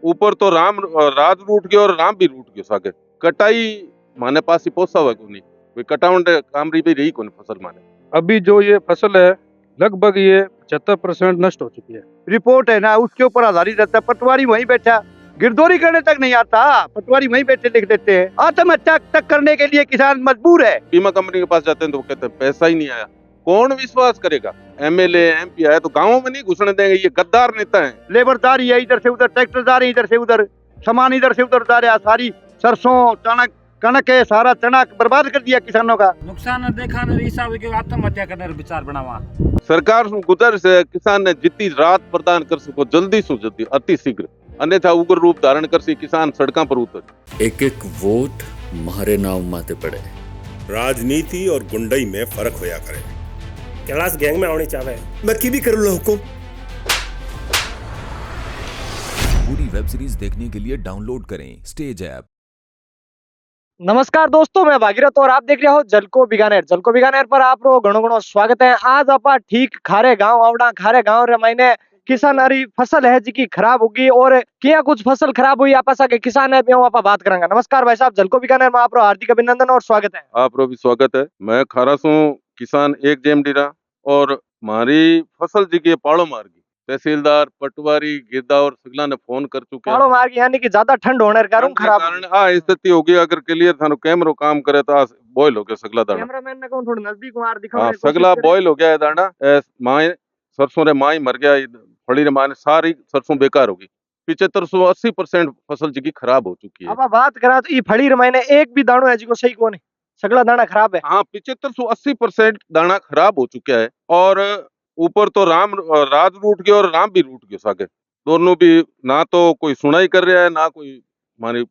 ऊपर तो राम राज रूट गयो और राम भी रूट गयो सागे कटाई माने पास ही पोसा हुआ कोनी वे कटाउंड काम री भी रही कोनी फसल माने। अभी जो ये फसल है लगभग ये 75% नष्ट हो चुकी है। रिपोर्ट है ना उसके ऊपर आधारित रहता है। पटवारी वहीं बैठा गिरदौरी करने तक नहीं आता, पटवारी वहीं बैठे लिख देते हैं। आत्महत्या तक करने के लिए किसान मजबूर है। बीमा कंपनी के पास जाते हैं तो वो कहते हैं पैसा ही नहीं आया। कौन विश्वास करेगा? एमएलए एमपी आए तो गाँव में नहीं घुसने देंगे, ये गद्दार नेता है। लेबरदारी है, इधर से उधर ट्रैक्टर जा रहे हैं, इधर से उधर सामान इधर से उधर जा रहा है। सारी सरसों चणक कनक है, सारा चना बर्बाद कर दिया किसानों का। नुकसान देखा नहीं हिसाब के आत्महत्या करने का विचार बनावा। सरकार से गुजारिश है किसान ने जितनी राहत प्रदान कर सको जल्दी से जल्दी अति शीघ्र, अन्यथा उग्र रूप धारण कर सी किसान सड़कों पर उतर। एक एक वोट मारे नाव माते पड़े। राजनीति और गुंडई में फर्क होया करे। कैलाश गैंग में आने चाहे मैं की भी करूँ हुकुम। पूरी वेब सीरीज देखने के लिए डाउनलोड करें स्टेज ऐप। नमस्कार दोस्तों, मैं भागीरथ और आप देख रहे हो जलको बीकानेर पर आप घणो घणो स्वागत है। आज आप ठीक खारे गांव आवड़ा खारे गांव रे मायने किसान हरी फसल है जी की खराब होगी और क्या कुछ फसल खराब हुई आपस के किसान है आप बात करेंगे। नमस्कार भाई साहब, जलको बीकानेर में आप हार्दिक अभिनंदन और स्वागत है। आप भी स्वागत है। मैं खारासू किसान एक जेम डीरा और हमारी फसल जी की पाड़ो मार गई। तहसीलदार पटवारी गिरदा और सगला ने फोन कर चुके हैं। पाड़ो मार गई यानी कि ज्यादा ठंड होने के कारण खराब स्थिति होगी। अगर क्लियर थानो कैमरो काम करे तो बॉयल हो गया सगला दाना। कैमरामैन ने कौन थोड़ा नजदीक मार दिखाओ। सगला बॉयल हो गया है दाना। माए सरसों रे माई मर गया, फड़ी रे माने सारी सरसों बेकार होगी। 75-80% फसल जी की खराब हो चुकी है। अब बात करा तो ये फड़ी रे मायने एक भी दानो है जी को सही कौन है, सगला दाना खराब है। हाँ, 75-80% दाना खराब हो चुका है और ऊपर तो राज रूट गयो और राम भी रूट गयो सागे। दोनों भी ना तो कोई सुनाई कर रहा है ना कोई हमारी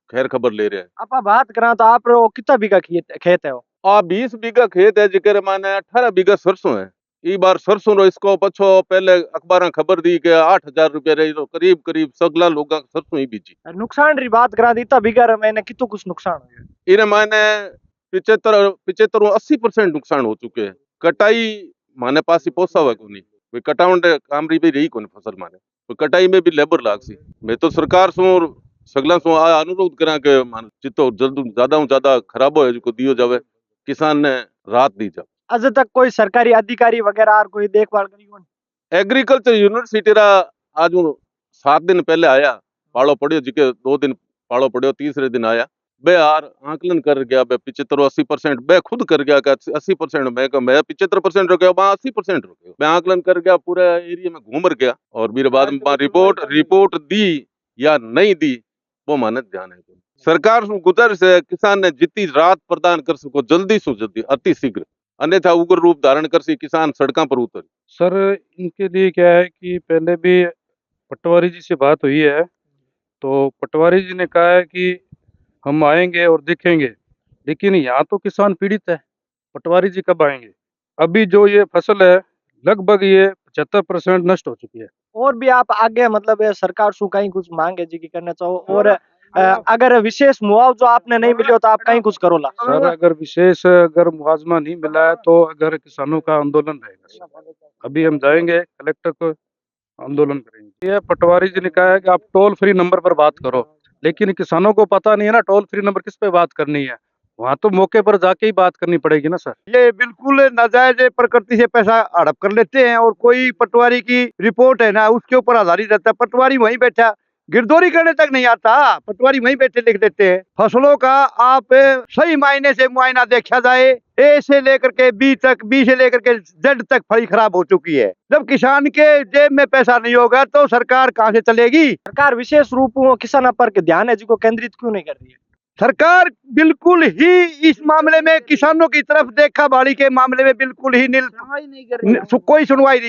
खैर खबर ले रहा है। आप बात करा तो आप कितना बीघा खेत है वो? 20 बीघा खेत है जिक्र माने 18 बीघा सरसों है। ई बार सरसों रो इसको पछो पहले अखबार खबर दी के 8,000 रुपया रही तो करीब करीब सगला लोग सरसों ही बीजी। नुकसान री बात करा दी बीघा रे मैंने कितो कुछ नुकसान हो गया। इने माने 75-80% नुकसान हो चुके हैं। कटाई माने पास ही पोसा हुआ कोनी वे कटाउंड काम री भी रही कोनी फसल माने तो कटाई में भी लेबर लाग सी। मैं तो सरकार सु सगला सु अनुरोध करा के मान जितो जल्द ज्यादा खराब हो जिको दियो जावे, किसान ने राहत दी जावे। आज तक कोई सरकारी अधिकारी वगैरह और कोई देखभाल करी कौन? एग्रीकल्चर यूनिवर्सिटी रा आज 7 दिन पहले आया, पाड़ो पड़ियो जिके 2 दिन पाड़ो पड़ियो, तीसरे दिन आया बे यार आकलन कर गया बे 75-80% बे खुद कर गया 80% मैं 75% रुक गया 80% रुक गया। मैं आकलन कर गया पूरे एरिया में घूम गया और मेरे बाद में रिपोर्ट दी या नहीं दी वो मानत ध्यान है। सरकार से गुजारिश है किसान ने जितनी राहत प्रदान कर सको जल्दी से जल्दी अति शीघ्र, अन्यथा उग्र रूप धारण कर सी किसान सड़कों पर उतर। सर इनके लिए क्या है कि पहले भी पटवारी जी से बात हुई है तो पटवारी जी ने कहा है कि हम आएंगे और देखेंगे, लेकिन यहाँ तो किसान पीड़ित है। पटवारी जी कब आएंगे? अभी जो ये फसल है लगभग ये 75% नष्ट हो चुकी है। और भी आप आगे मतलब सरकार से कहीं कुछ मांगे जी की करना चाहो और अगर विशेष मुआवजा आपने नहीं मिले तो आप कहीं कुछ करो ला? सर अगर विशेष मुआवजा नहीं मिला है तो अगर किसानों का आंदोलन रहेगा। अभी हम जाएंगे कलेक्टर को आंदोलन करेंगे। ये पटवारी जी ने कहा है कि आप टोल फ्री नंबर पर बात करो, लेकिन किसानों को पता नहीं है ना टोल फ्री नंबर किस पे बात करनी है। वहाँ तो मौके पर जाके ही बात करनी पड़ेगी ना सर। ये बिल्कुल नाजायज प्रकृति से पैसा हड़प कर लेते हैं और कोई पटवारी की रिपोर्ट है ना उसके ऊपर आधारित रहता है। पटवारी वहीं बैठा गिरदौरी करने तक नहीं आता, पटवारी वहीं बैठे लिख देते हैं। फसलों का आप सही मायने से मुआयना देखा जाए, ए से लेकर के बी तक, बी से लेकर के जेड तक फली खराब हो चुकी है। जब किसान के जेब में पैसा नहीं होगा तो सरकार कहाँ से चलेगी? सरकार विशेष रूप किसान पर ध्यान है जी को केंद्रित क्यों नहीं कर रही है? सरकार बिल्कुल ही इस मामले में किसानों की तरफ देखा बाड़ी के मामले में बिल्कुल ही कोई सुनवाई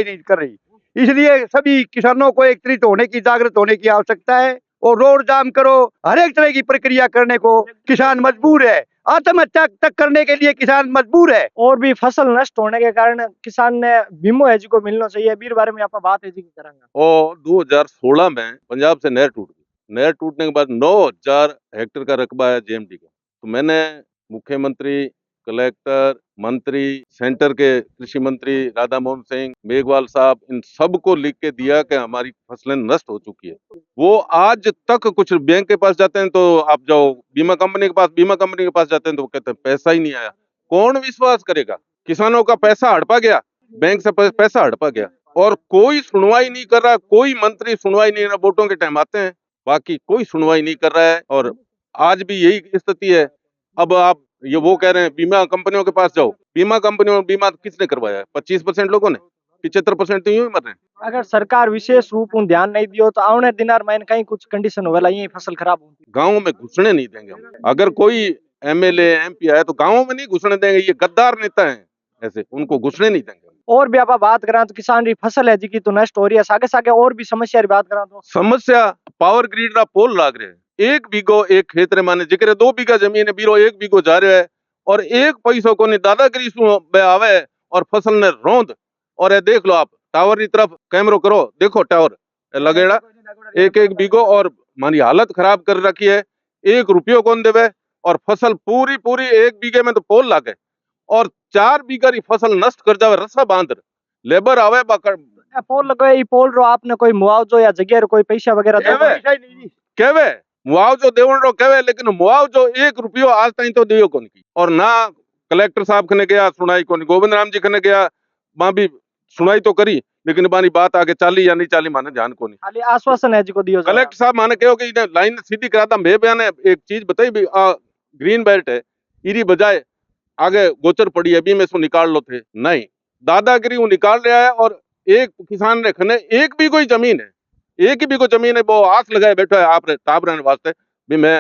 नहीं कर रही। इसलिए सभी किसानों को एकत्रित होने की, जागृत होने की आवश्यकता है और रोड जाम करो, हर एक तरह की प्रक्रिया करने को किसान मजबूर है। आत्महत्या तक करने के लिए किसान मजबूर है। और भी फसल नष्ट होने के कारण किसान ने बीमो है जी को मिलना चाहिए, बीर बारे में आप बात है जी करेंगे। और 2016 में पंजाब से नहर टूट गई। नहर टूटने के बाद 9,000 हेक्टेयर का रकबा है जेएमडी का। तो मैंने मुख्यमंत्री, कलेक्टर, मंत्री, सेंटर के कृषि मंत्री राधा मोहन सिंह, मेघवाल साहब, इन सबको लिख के दिया कि हमारी फसलें नष्ट हो चुकी है। वो आज तक कुछ बैंक के पास जाते हैं तो आप जाओ बीमा कंपनी के पास, बीमा कंपनी के पास जाते हैं तो वो कहते हैं पैसा ही नहीं आया। कौन विश्वास करेगा? किसानों का पैसा हड़पा गया, बैंक से पैसा हड़पा गया और कोई सुनवाई नहीं कर रहा। कोई मंत्री सुनवाई नहीं कर रहा। वोटों के टाइम आते हैं, बाकी कोई सुनवाई नहीं कर रहा है और आज भी यही स्थिति है। अब आप ये वो कह रहे हैं बीमा कंपनियों के पास जाओ, बीमा कंपनियों में बीमा किसने करवाया है? 25% लोगों ने, 75% तो यूं ही मर रहे हैं। अगर सरकार विशेष रूप में ध्यान नहीं दियो तो आने दिनार में कहीं कुछ कंडीशन होवेला, यही फसल खराब होगी। गाँव में घुसने नहीं देंगे हम। अगर कोई एमएलए एमपी आया तो गाँव में नहीं घुसने देंगे। ये गद्दार नेता है, ऐसे उनको घुसने नहीं देंगे। और भी आप बात करें तो किसान री फसल है जी तो नष्ट हो रही है, सागे सागे और भी समस्या री बात करें तो समस्या पावर ग्रिड रा पोल लाग रहे हैं। 1 बीघो एक खेत रे माने जिक्र 2 बीघा जमीन है, बीरो 1 बीघो जा रहा है और 1 पैसों को नहीं दादागिरी सु आवे और फसल ने रोंद। और ये देख लो आप टावर की तरफ कैमरो करो, देखो टावर लगेड़ा 1 बीघो और मानी हालत खराब कर रखी है। 1 रुपयो कौन देवे और फसल पूरी 1 बीघे में तो पोल लागे और 4 बीघा री फसल नष्ट कर जावे। रस्सा बांध लेबर आवे पोल लगे, ई पोल रो आपने कोई मुआवजो या जगह रो कोई पैसा वगैरह केवे मुआवजो देवण रो केवे, लेकिन मुआवजो 1 रुपयो आज तक तो दियो कौन की। और ना कलेक्टर साहब कने गया सुनाई कौन, गोविंद राम जी कने गया मां भी सुनाई तो करी, लेकिन बानी बात आगे चाली या नहीं चाली माने ध्यान को नहीं। खाली आश्वासन है जी को दियो। कलेक्टर साहब माने कहो कि लाइन सीधी कराता। मैं बयाने एक चीज बताई भी ग्रीन बेल्ट है, इरी बजाय आगे गोचर पड़ी है, अभी में इसको निकाल लो थे। नहीं, दादागिरी वो निकाल रहा है। और एक किसान ने खने 1 बीघो ही जमीन है, 1 ही बीघो जमीन है, वो आस लगाए बैठा है आप ताब रहने वास्ते भी मैं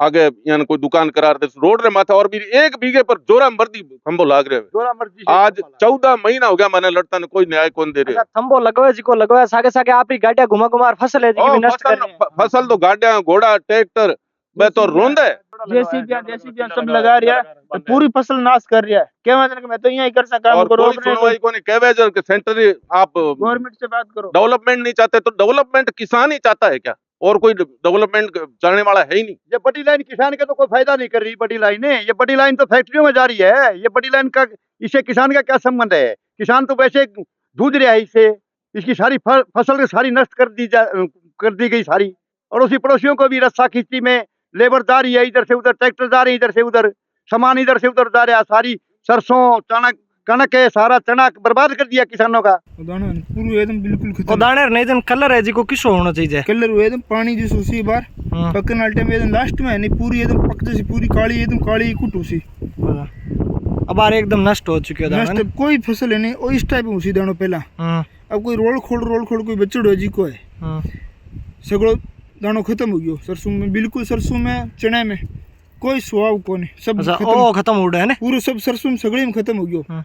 आगे यहाँ कोई दुकान करा दे रोड रे माथा। और भी 1 बीघे पर जोरा मर्दी खंबो लाग रहे हैं। आज 14 महीना हो गया मैंने लड़ता ने, कोई न्याय कौन दे रहे। थंबो लगवे जी को लगवे, सागे सागे आपरी गाड़ियां घुमा घुमा फसल है जी की भी नष्ट कर रहे हैं। फसल तो गाड़ियां घोड़ा ट्रैक्टर बे तो रोंद है, जेसीबी सब लगा रिया तो पूरी फसल नाश कर रिया है। क्या मतलब मैं तो यही कर सका काम करो, कोई सुनवाई को नहीं। कहवे जर के सेंटर आप गवर्नमेंट से बात करो। डेवलपमेंट नहीं चाहते तो डेवलपमेंट किसान ही चाहता है क्या? और कोई डेवलपमेंट चाहने वाला है ही नहीं। ये बड़ी लाइन किसान का तो कोई फायदा नहीं कर रही। बड़ी लाइन है, ये बड़ी लाइन तो फैक्ट्रियों में जा रही है। ये बड़ी लाइन का इससे किसान का क्या संबंध है? किसान तो वैसे जूझ रहा है इससे। इसकी सारी फसल की सारी नष्ट कर दी गई सारी। और उसी पड़ोसियों को भी रस्सा खींचती में लेबर जा रही है, इधर से उधर ट्रैक्टर जा रहे हैं, इधर से उधर सामान इधर से उधर जा रहा है। सारी सरसों कनक है, सारा चना बर्बाद कर दिया किसानों का। पूरा एकदम बिल्कुल खत्म। दाने नहीं दिन कलर है जी को किसो होना चाहिए? कलर एकदम पानी जैसे उसी बार पकने वाले टाइम एकदम लास्ट में है नहीं, पूरी एकदम पक जैसी पूरी काली एकदम काली कुट उसी। अब बार एकदम नष्ट हो चुकी है दाना, कोई फसल है नहीं। और इस टाइप में उसी दानों पहला अब कोई रोल खोड़ कोई बच्चड़ जी को है सगड़ो दानों खत्म हो गयो। सरसों में बिल्कुल, सरसों में चने में कोई स्वाव को नहीं, सब खत्म हो रहा है ना पूरा। सब सरसों में सगड़े में खत्म हो गयो।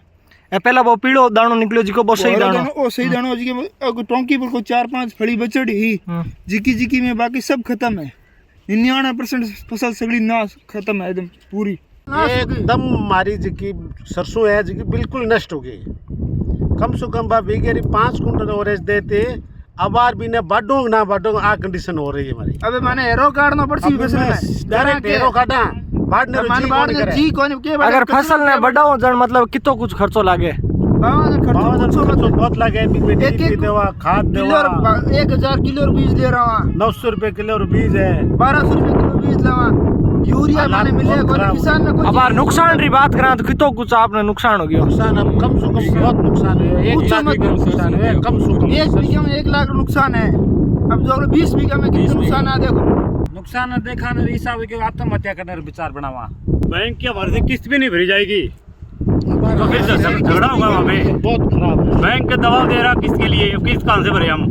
पहला वो पीड़ो दानो निकलो जी को बहुत सही दानो, ओ सही दानो जी के टोंकी पर को 4-5 फड़ी बचड़ी ही जिकी में, बाकी सब खत्म है। 99% फसल सगड़ी नाश खत्म है एकदम पूरी। एकदम हमारी जिकी सरसों है जिकी बिल्कुल नष्ट हो गई। कम से कम 5 कुंटल ओरेज देते, अब बार भी ने बाडोंग ना बाडोंग आ कंडीशन हो रही है हमारी। अबे माने एरो काटना पड़सी फसल में डायरेक्ट एरो काटा बाढ़ जी कोने के। अगर फसल ने बढ़ाओ जन मतलब कितो कुछ खर्चो लागे? खर्चो बहुत लागे। एक देवा खाद देवा 1000 किलो बीज दे रहा हूं, 900 रुपए किलो बीज है, 1200 रुपए किलो बीज लेवा। यूरिया माने मिले कोई किसान ने। अब बार नुकसान री बात करा तो कितो कुछ आपने नुकसान हो गया? नुकसान अब कम से कम बहुत नुकसान है। 1 लाख का नुकसान है कम से कम। 1 बीघा में 1 लाख नुकसान है। अब जो 20 बीघा में कितना नुकसान है देखो। नुकसान देखा न हिसाब के आत्महत्या करने का विचार बनावा। बैंक के भर से किस्त भी नहीं भरी जाएगी तो फिर झगड़ा होगा वहाँ पे। बहुत खराब है। बैंक के दबाव दे रहा किस्त के लिए, किस्त कहाँ से भरे हम?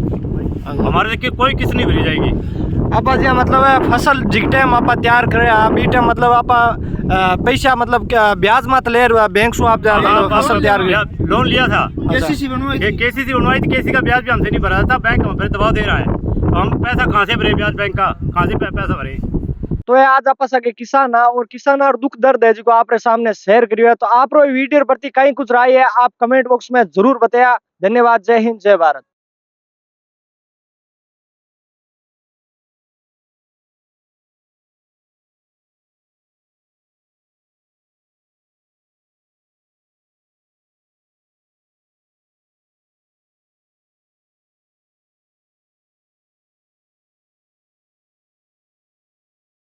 हमारे देखिए कोई किस्त नहीं भरी जाएगी। आप जी मतलब फसल जिस टाइम आप तैयार करे आप ई टाइम मतलब आप पैसा मतलब क्या ब्याज मत ले बैंक से आप मतलब फसल तैयार लोन लिया था, केसीसी बनवाई थी। केसी का ब्याज भी हमसे नहीं भरा था। बैंक हम फिर दबाव दे रहा है तो हम पैसा कहाँ से भरे? ब्याज बैंक का कहाँ से पैसा भरे? तो ये आज आप सके किसान और किसान और दुख दर्द है जो आपरे सामने शेयर करियो। तो आप वीडियो प्रति कहीं कुछ राय है आप कमेंट बॉक्स में जरूर बताया। धन्यवाद। जय हिंद, जय भारत।